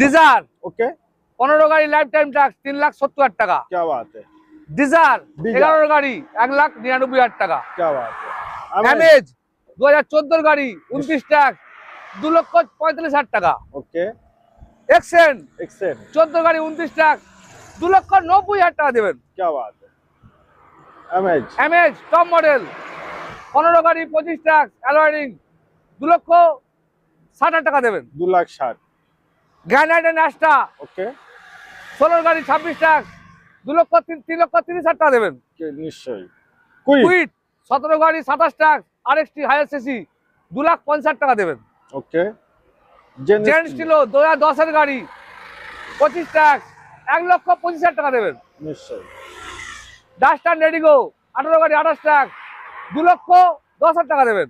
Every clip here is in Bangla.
डिजायर ओके 15 गाड़ी लाइफ टाइम टैक्स 3,70,000 টাকা। क्या बात है, डिजायर डिजायर। 11 गाड़ी 1,99,000 টাকা। क्या बात है। अमेज 2014 गाड़ी 29 टैक्स 2,35,000 টাকা। ओके एक्सेंट एक्सेल 14 गाड़ी 29 टैक्स 2,90,000 টাকা দেবেন। क्या बात है। अमेज एमएज टॉप मॉडल 15 गाड़ी 25 टैक्स অ্যালয়িং 2,60,000 টাকা দেবেন। 2,60,000 গ্রানাইট এন্ড অ্যাস্টা ओके 16 গাড়ি 26 ট্যাক্স 3,30,000 টাকা দেবেন। निश्चय कुइट কুইট 17 গাড়ি 27 ট্যাক্স আরএক্সটি হাইয়ার সিসি 2,50,000 টাকা দেবেন। ओके জেন্টস স্টিলো 2010 এর গাড়ি 25 ট্যাক্স 1,25,000 টাকা দেবেন। निश्चय ডাস্টার নেডিগো 18 গাড়ি 28 ট্যাক্স 2,10,000 টাকা দেবেন।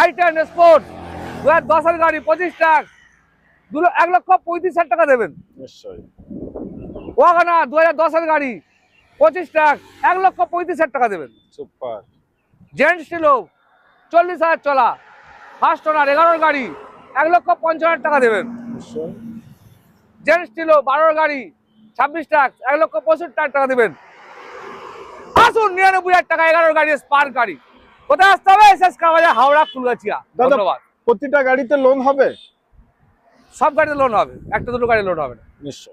আই10 স্পোর্ট 2010 এর গাড়ি 25 ট্যাক্স 1,35,000 টাকা দেবেন। निश्चय ওয়াগনার 2010 এর গাড়ি 25 ট্যাক্স 1,35,000 টাকা দেবেন। सुपर জেন্টস স্টিলো 40,000 চলা ফার্স্ট ওনার 11 গাড়ি 1,50,000 টাকা দেবেন। निश्चय জেন্টস স্টিলো 12 গাড়ি 26 ট্যাক্স 1,65,000 টাকা দেবেন। আসুন 99,000 টাকা 11 গাড়ি স্পার্ক গাড়ি। কোথায় আসতে হবে? এসএস কাবাজা হাওড়া ফুলগাছিয়া। দাদা ধন্যবাদ। প্রতিটা গাড়িতে লোন হবে? সব গাড়িতে লোন হবে, একটা দুটো গাড়ি লোন হবে না। নিশ্চয়।